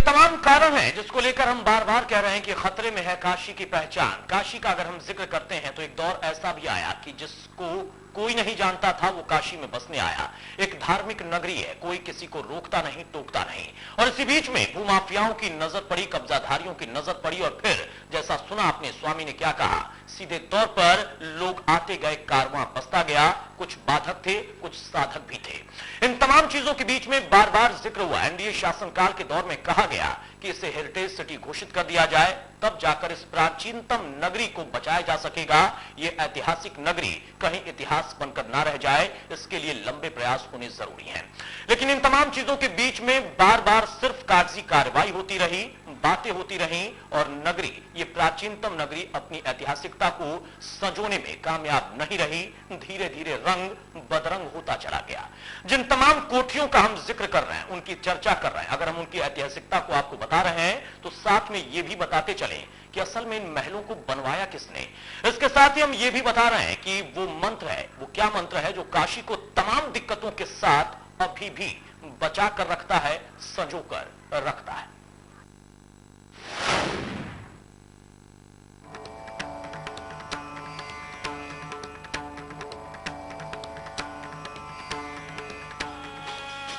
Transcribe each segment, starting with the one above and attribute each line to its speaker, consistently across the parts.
Speaker 1: तमाम कारण हैं जिसको लेकर हम बार बार कह रहे हैं कि खतरे में है काशी की पहचान। काशी का अगर हम जिक्र करते हैं तो एक दौर ऐसा भी आया कि जिसको कोई नहीं जानता था वो काशी में बसने आया। एक धार्मिक नगरी है, कोई किसी को रोकता नहीं, टोकता नहीं। और इसी बीच में भूमाफियाओं की नजर पड़ी, कब्जाधारियों की नजर पड़ी और फिर जैसा सुना आपने स्वामी ने क्या कहा, सीधे तौर पर लोग आते गए, कारवां बसता गया। कुछ बाधक थे, कुछ साधक भी थे। इन तमाम चीजों के बीच में बार बार जिक्र हुआ, एनडीए शासनकाल के दौर में कहा गया कि इसे हेरिटेज सिटी घोषित कर दिया जाए, तब जाकर इस प्राचीनतम नगरी को बचाया जा सकेगा। ये ऐतिहासिक नगरी कहीं इतिहास बनकर ना रह जाए, इसके लिए लंबे प्रयास होने जरूरी हैं। लेकिन इन तमाम चीजों के बीच में बार बार सिर्फ कागजी कार्रवाई होती रही, बातें होती रहीं और नगरी, ये प्राचीनतम नगरी अपनी ऐतिहासिकता को संजोने में कामयाब नहीं रही। धीरे धीरे रंग बदरंग होता चला गया। जिन तमाम कोठियों का हम जिक्र कर रहे हैं, उनकी चर्चा कर रहे हैं, अगर हम उनकी ऐतिहासिकता को आपको बता रहे हैं तो साथ में ये भी बताते चलें कि असल में इन महलों को बनवाया किसने। इसके साथ ही हम ये भी बता रहे हैं कि वो मंत्र है, वो क्या मंत्र है जो काशी को तमाम दिक्कतों के साथ अभी भी बचा कर रखता है, संजो कर रखता है।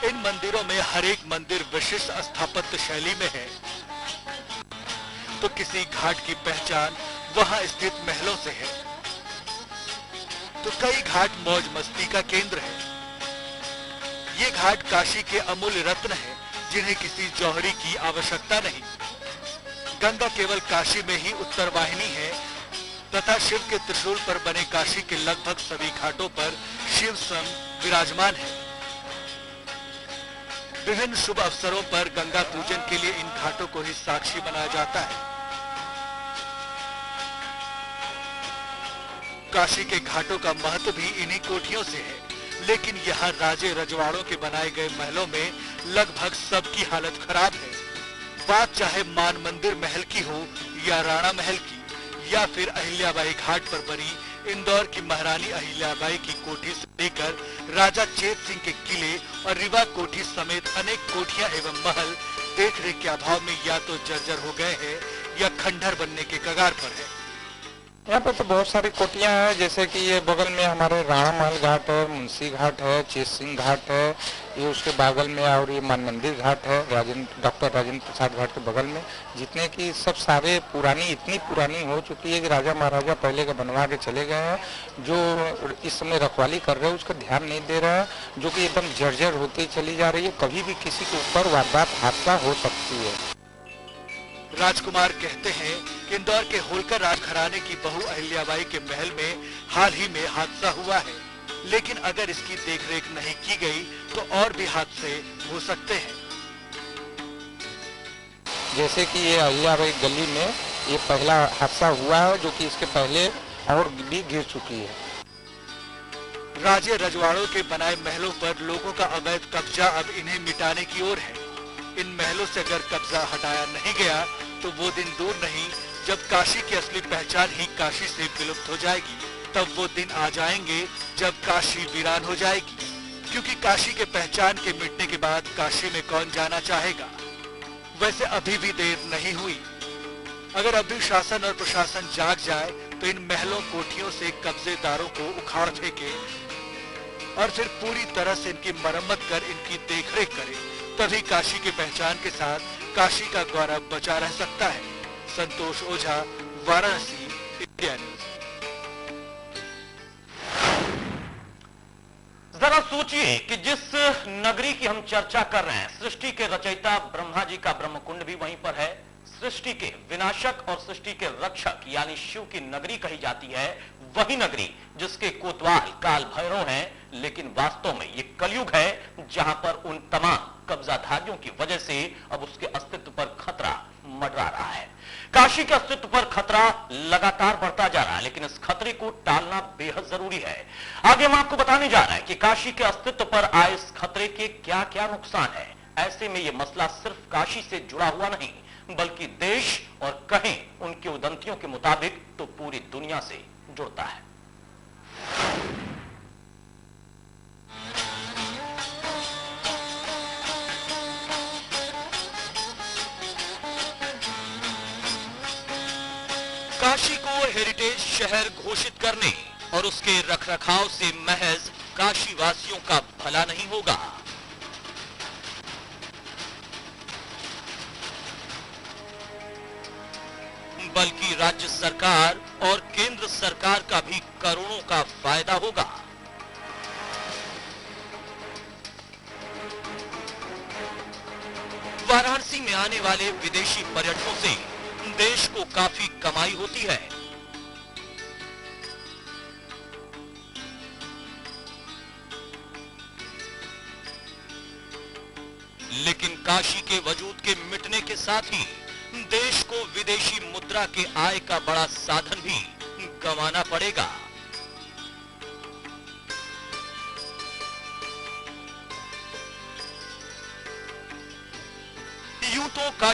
Speaker 2: इन मंदिरों में हर एक मंदिर विशिष्ट स्थापत्य शैली में है, तो किसी घाट की पहचान वहां स्थित महलों से है, तो कई घाट मौज मस्ती का केंद्र है। ये घाट काशी के अमूल्य रत्न हैं, जिन्हें किसी जौहरी की आवश्यकता नहीं। गंगा केवल काशी में ही उत्तर वाहिनी है तथा शिव के त्रिशूल पर बने काशी के लगभग सभी घाटों पर शिव स्वयं विराजमान है। विभिन्न शुभ अवसरों पर गंगा पूजन के लिए इन घाटों को ही साक्षी बनाया जाता है। काशी के घाटों का महत्व भी इन्हीं कोठियों से है, लेकिन यहाँ राजे रजवाड़ों के बनाए गए महलों में लगभग सबकी हालत खराब है। बात चाहे मान मंदिर महल की हो या राणा महल की, या फिर अहिल्याबाई घाट पर बनी इंदौर की महारानी अहिल्याबाई की कोठी से लेकर राजा चेत सिंह के किले और रीवा कोठी समेत अनेक कोठियां एवं महल देखरेख के अभाव में या तो जर्जर हो गए हैं या खंडहर बनने के कगार पर है।
Speaker 3: यहाँ पर तो बहुत सारी कोठियाँ हैं, जैसे कि ये बगल में हमारे राणा महल घाट है, मुंशी घाट है, चेत सिंह घाट है, ये उसके बगल में और ये मान मंदिर घाट है, डॉक्टर राजेंद्र प्रसाद घाट के बगल में, जितने की सब सारे पुरानी, इतनी पुरानी हो चुकी है कि राजा महाराजा पहले का बनवा के चले गए हैं। जो इस समय रखवाली कर रहे हैं उसका ध्यान नहीं दे रहा है, जो कि एकदम जर्जर होती चली जा रही है। कभी भी किसी के ऊपर वारदात, हादसा हो सकती है।
Speaker 2: राजकुमार कहते हैं कि इंदौर के होलकर राजघराने की बहू अहिल्याबाई के महल में हाल ही में हादसा हुआ है, लेकिन अगर इसकी देखरेख नहीं की गई तो और भी हादसे हो सकते हैं।
Speaker 3: जैसे कि ये अहिल्याबाई गली में ये पहला हादसा हुआ है, जो कि इसके पहले और भी गिर चुकी है।
Speaker 2: राजे रजवाड़ों के बनाए महलों पर लोगों का अवैध कब्जा अब इन्हें मिटाने की ओर है। इन महलों से अगर कब्जा हटाया नहीं गया तो वो दिन दूर नहीं जब काशी की असली पहचान ही काशी से विलुप्त हो जाएगी। तब वो दिन आ जाएंगे जब काशी वीरान हो जाएगी, क्योंकि काशी के पहचान के मिटने के बाद काशी में कौन जाना चाहेगा। वैसे अभी भी देर नहीं हुई। अगर अभी शासन और प्रशासन जाग जाए तो इन महलों कोठियों से कब्जेदारों को उखाड़ फेंके और फिर पूरी तरह से इनकी मरम्मत कर इनकी देखरेख करे, तभी काशी की पहचान के साथ काशी का गौरव बचा रह सकता है। संतोष ओझा, वाराणसी, इंडिया न्यूज।
Speaker 1: जरा सोचिए कि जिस नगरी की हम चर्चा कर रहे हैं, सृष्टि के रचयिता ब्रह्मा जी का ब्रह्मकुंड भी वहीं पर है, सृष्टि के विनाशक और सृष्टि के रक्षक यानी शिव की नगरी कही जाती है, वही नगरी जिसके कोतवाल काल भैरव हैं, लेकिन वास्तव में ये कलयुग है जहां पर उन तमाम कब्जाधारियों की वजह से अब उसके अस्तित्व पर खतरा मंडरा रहा है। काशी के अस्तित्व पर खतरा लगातार बढ़ता जा रहा है, लेकिन इस खतरे को टालना बेहद जरूरी है। आगे हम आपको बताने जा रहे हैं कि काशी के अस्तित्व पर आए इस खतरे के क्या क्या नुकसान है। ऐसे में यह मसला सिर्फ काशी से जुड़ा हुआ नहीं, बल्कि देश और कहें उनकी उदंतियों के मुताबिक तो पूरी दुनिया से जुड़ता है। काशी को हेरिटेज शहर घोषित करने और उसके रखरखाव से महज काशी वासियों का भला नहीं होगा, बल्कि राज्य सरकार और केंद्र सरकार का भी करोड़ों का फायदा होगा। वाराणसी में आने वाले विदेशी पर्यटकों से देश को काफी कमाई होती है। लेकिन काशी के वजूद के मिटने के साथ ही देश को विदेशी मुद्रा के आय का बड़ा साधन भी गंवाना पड़ेगा। यूं तो